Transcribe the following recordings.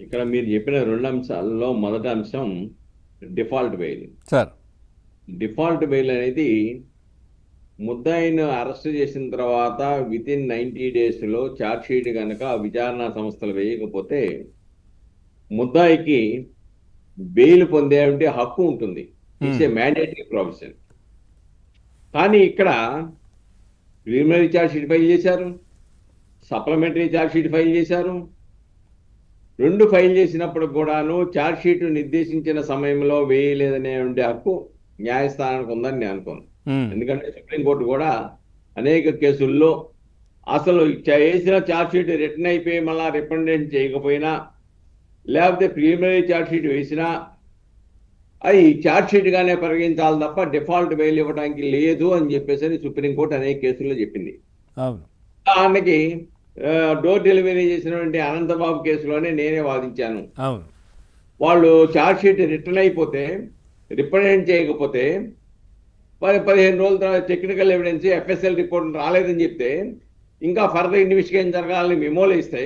ఇక్కడ మీరు చెప్పిన రెండు అంశాల్లో మొదటి అంశం default bail. Sir. Default bail అనేది ముద్దాయిని అరెస్ట్ చేసిన తర్వాత విత్ ఇన్ 90 డేస్లో ఛార్జ్ షీట్ కనుక విచారణ సంస్థలు వేయకపోతే ముద్దాయికి బెయిల్ పొందే హక్కు ఉంటుంది. It's a mandatory provision. కానీ ఇక్కడ ప్రిలిమినరీ ఛార్జ్ షీట్ ఫైల్ చేశారు, సప్లిమెంటరీ ఛార్జ్ షీట్ ఫైల్ చేశారు. రెండు ఫైల్ చేసినప్పుడు కూడాను ఛార్జ్ షీట్ నిర్దేశించిన సమయంలో వేయలేదనే హక్కు న్యాయస్థానానికి ఉందని నేను అనుకోను. ఎందుకంటే సుప్రీంకోర్టు కూడా అనేక కేసుల్లో అసలు వేసిన ఛార్జ్ షీట్ రిటర్న్ అయిపోయి మళ్ళా రిప్రజెంట్ చేయకపోయినా, లేకపోతే ప్రిలిమినరీ ఛార్జ్ షీట్ వేసినా అది ఛార్జ్ షీట్ గానే పరిగణించాలి తప్ప డిఫాల్ట్ బెయిల్ ఇవ్వడానికి లేదు అని చెప్పేసి సుప్రీంకోర్టు అనేక కేసుల్లో చెప్పింది. దానికి డోర్ డెలివరీ చేసినటువంటి అనంతబాబు కేసులోనే నేనే వాదించాను. వాళ్ళు ఛార్జ్ షీట్ రిటర్న్ అయిపోతే రిప్రజెంట్ చేయకపోతే 15 రోజుల తర్వాత టెక్నికల్ ఎవిడెన్స్ ఎఫ్ఎస్ఎల్ రిపోర్ట్ రాలేదని చెప్తే ఇంకా ఫర్దర్ ఇన్వెస్టిగేషన్ జరగాలని మెమోలు ఇస్తే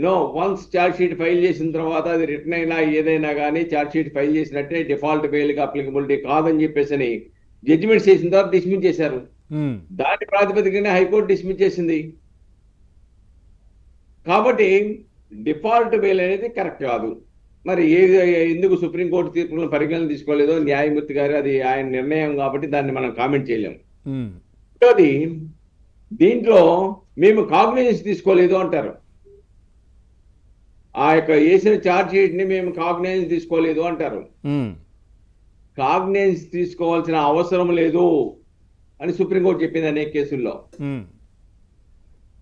నో, వన్స్ ఛార్జ్ షీట్ ఫైల్ చేసిన తర్వాత అది రిటర్న్ అయినా ఏదైనా కానీ ఛార్జ్ షీట్ ఫైల్ చేసినట్టే డిఫాల్ట్ బెయిల్కి అప్లికబిలిటీ కాదని చెప్పేసి జడ్జిమెంట్ చేసిన తర్వాత డిస్మిస్ చేశారు. దాని ప్రాతిపదికనే హైకోర్టు డిస్మిస్ చేసింది. కాబట్టి డిఫాల్ట్ బెయిల్ అనేది కరెక్ట్ కాదు. మరి ఎందుకు సుప్రీంకోర్టు తీర్పులను పరిగణన తీసుకోలేదో న్యాయమూర్తి గారు, అది ఆయన నిర్ణయం కాబట్టి దాన్ని మనం కామెంట్ చేయలేము. అది దీంట్లో మేము కాగ్నిజెన్స్ తీసుకోలేదు అంటారు. ఆ యొక్క వేసిన ఛార్జ్ షీట్ ని మేము కాగ్నిజెన్స్ తీసుకోలేదు అంటారు. కాగ్నిజెన్స్ తీసుకోవాల్సిన అవసరం లేదు అని సుప్రీంకోర్టు చెప్పింది అనేక కేసుల్లో.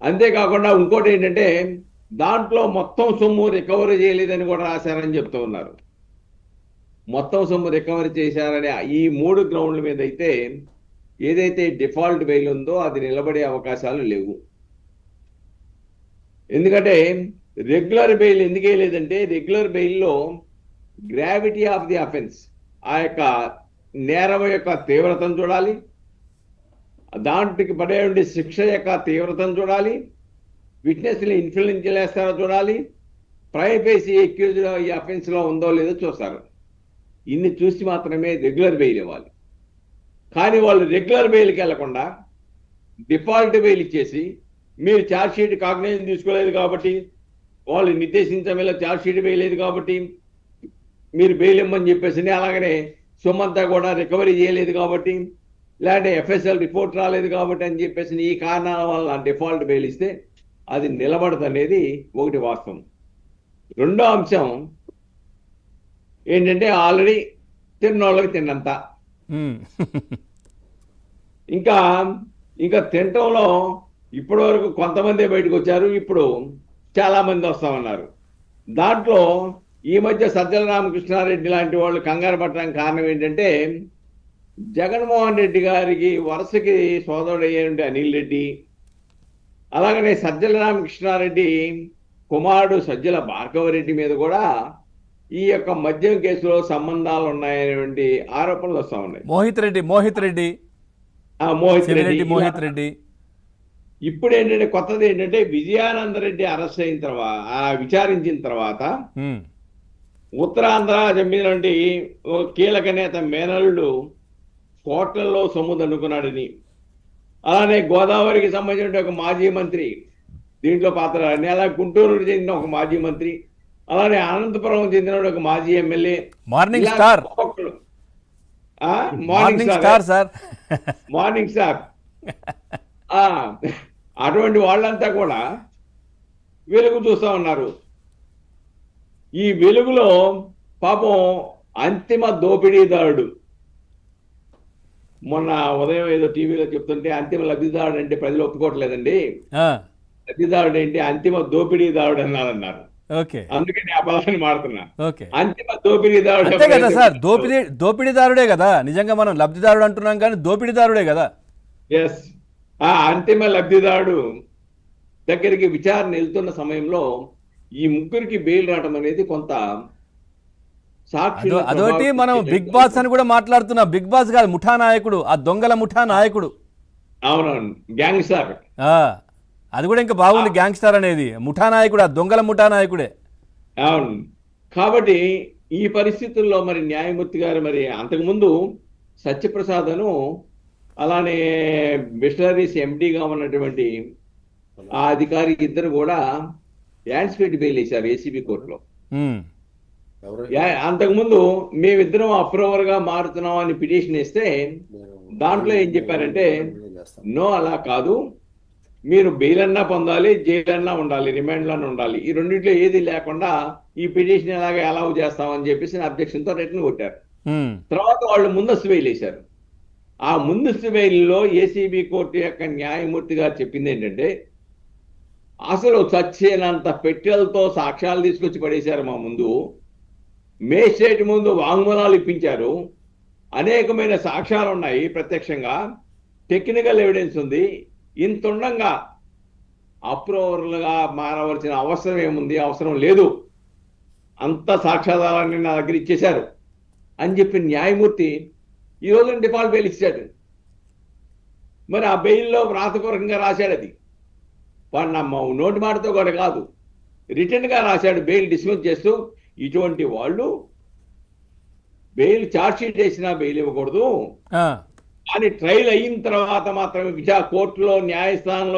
అంతేకాకుండా ఇంకోటి ఏంటంటే దాంట్లో మొత్తం సొమ్ము రికవరీ చేయలేదని కూడా రాశారని చెప్తూ ఉన్నారు. మొత్తం సొమ్ము రికవరీ చేశారని ఈ 3 గ్రౌండ్ల మీద అయితే ఏదైతే డిఫాల్ట్ బెయిల్ ఉందో అది నిలబడే అవకాశాలు లేవు. ఎందుకంటే రెగ్యులర్ బెయిల్ ఎందుకు వేయలేదంటే రెగ్యులర్ బెయిల్లో గ్రావిటీ ఆఫ్ ది అఫెన్స్, ఆ యొక్క నేరం యొక్క తీవ్రతను చూడాలి, దాంట్లోకి పడే శిక్ష యొక్క తీవ్రతను చూడాలి, విట్నెస్ని ఇన్ఫ్లుయెన్స్ చేస్తారో చూడాలి, ప్రైవేసీ అక్యూజ్ ఈ అఫెన్స్లో ఉందో లేదో చూస్తారు. ఇన్ని చూసి మాత్రమే రెగ్యులర్ బెయిల్ ఇవ్వాలి. కానీ వాళ్ళు రెగ్యులర్ బెయిల్కి వెళ్లకుండా డిఫాల్ట్ బెయిల్ ఇచ్చేసి మీరు ఛార్జ్ షీట్ కాగ్నిజెన్స్ తీసుకోలేదు కాబట్టి, వాళ్ళు నిర్దేశించమేలా ఛార్జ్ షీట్ వేయలేదు కాబట్టి మీరు బెయిల్ ఇమ్మని చెప్పేసి, అలాగనే సొమ్మంతా కూడా రికవరీ చేయలేదు కాబట్టి, లేదంటే ఎఫ్ఎస్ఎల్ రిపోర్ట్ రాలేదు కాబట్టి అని చెప్పేసి ఈ కారణాల వల్ల డిఫాల్ట్ బెయిల్ ఇస్తే అది నిలబడదు అనేది ఒకటి వాస్తవం. రెండో అంశం ఏంటంటే ఆల్రెడీ తిన్నోళ్ళకి తిన్నంత, ఇంకా తినటంలో ఇప్పటి వరకు కొంతమంది బయటకు వచ్చారు, ఇప్పుడు చాలా మంది వస్తా ఉన్నారు. దాంట్లో ఈ మధ్య సజ్జల రామకృష్ణారెడ్డి లాంటి వాళ్ళు కంగారు పట్టడానికి కారణం ఏంటంటే జగన్మోహన్ రెడ్డి గారికి వరుసకి సోదరుడయ్యేటువంటి అనిల్ రెడ్డి, అలాగనే సజ్జల రామకృష్ణారెడ్డి కుమారుడు సజ్జల భార్గవరెడ్డి మీద కూడా ఈ యొక్క మద్యం కేసులో సంబంధాలు ఉన్నాయనేటువంటి ఆరోపణలు వస్తా ఉన్నాయి. మోహిత్ రెడ్డి ఇప్పుడు ఏంటంటే కొత్తది ఏంటంటే విజయానందరెడ్డి అరెస్ట్ అయిన తర్వాత విచారించిన తర్వాత ఉత్తరాంధ్ర చెందినటువంటి ఒక కీలక నేత మేనల్లుడు కోట్లలో సొమ్ము దన్నుకున్నాడని, అలానే గోదావరికి సంబంధించిన ఒక మాజీ మంత్రి దీంట్లో పాత్ర, అలాగే గుంటూరుకు చెందిన ఒక మాజీ మంత్రి, అలానే అనంతపురం చెందిన ఒక మాజీ ఎమ్మెల్యే, మార్నింగ్ స్టార్ అటువంటి వాళ్ళంతా కూడా వెలుగు చూస్తా ఉన్నారు. ఈ వెలుగులో పాపం అంతిమ దోపిడీదారుడు, మొన్న ఉదయం ఏదో టీవీలో చెప్తుంటే అంతిమ లబ్ధిదారుడు అంటే ప్రజలు ఒప్పుకోవట్లేదండి, లబ్ధిదారుడు ఏంటి అంతిమ దోపిడీదారుడు అన్నారు. అందుకని ఆ పదాన్ని మారుతున్నా. అంతిమ దోపిడీదారుడు కదా సార్, దోపిడీదారుడే కదా. నిజంగా మనం లబ్ధిదారుడు అంటున్నాం కానీ దోపిడీదారుడే కదా. ఎస్, ఆ అంతిమ లబ్ధిదారుడు దగ్గరికి విచారణ వెళ్తున్న సమయంలో ఈ ముగ్గురికి బెయిల్ రావడం అనేది కొంత సాక్షి. అదొకటి మనం బిగ్ బాస్ అని కూడా మాట్లాడుతున్నాం. బిగ్ బాస్ కాదు, ముఠా నాయకుడు, ఆ దొంగల ముఠా నాయకుడు. అవునవును, గ్యాంగ్స్టర్. అది కూడా ఇంకా బాగుంది, గ్యాంగ్స్టర్ అనేది. ముఠా నాయకుడు, ఆ దొంగల ముఠా నాయకుడే. అవును. కాబట్టి ఈ పరిస్థితుల్లో మరి న్యాయమూర్తి గారు మరి అంతకుముందు సత్యప్రసాదను అలానే బిస్లరీస్ ఎండిగా ఉన్నటువంటి ఆ అధికారి ఇద్దరు కూడా యాంటిసిపేట్ బెయిల్ వేశారు ఏసీబీ కోర్టులో. ఉమ్, అంతకుముందు మేమిద్దరం అప్రూవర్ గా మారుతున్నాం అని పిటిషన్ వేస్తే దాంట్లో ఏం చెప్పారంటే నో, అలా కాదు, మీరు బెయిల్ అన్నా పొందాలి, జైలు అన్నా ఉండాలి, రిమాండ్ అన్నా ఉండాలి, ఈ రెండింటిలో ఏది లేకుండా ఈ పిటిషన్ ఎలాగ అలౌ చేస్తామని చెప్పేసి అబ్జెక్షన్ తో రిటర్న్ కొట్టారు. ఉమ్, తర్వాత వాళ్ళు ముందస్తు బెయిల్ వేశారు. ఆ ముందస్తు బెయిల్లో ఏసీబీ కోర్టు యొక్క న్యాయమూర్తి గారు చెప్పింది ఏంటంటే, అసలు చచ్చేనంత పెట్టెలతో సాక్ష్యాలు తీసుకొచ్చి పడేశారు మా ముందు, మేజిస్ట్రేట్ ముందు వాంగ్మూలాలు ఇప్పించారు, అనేకమైన సాక్ష్యాలు ఉన్నాయి, ప్రత్యక్షంగా టెక్నికల్ ఎవిడెన్స్ ఉంది, ఇంతుండగా అప్రూవర్లుగా మారవలసిన అవసరం ఏముంది, అవసరం లేదు, అంత సాక్ష్యాధారాన్ని నా దగ్గర ఇచ్చేశారు అని చెప్పి న్యాయమూర్తి ఈ రోజున డిఫాల్ట్ బెయిల్ ఇచ్చాడు. మరి ఆ బెయిల్లో వ్రాతపూర్వకంగా రాశాడు, అది వాడు నా నోటి మాటతో కూడా కాదు, రిటర్న్ గా రాశాడు బెయిల్ డిస్మిస్ చేస్తూ, ఇటువంటి వాళ్ళు బెయిల్ ఛార్జ్ షీట్ వేసినా బెయిల్ ఇవ్వకూడదు, ఆ. కానీ ట్రయల్ అయిన తర్వాత మాత్రమే కోర్టులో న్యాయస్థానంలో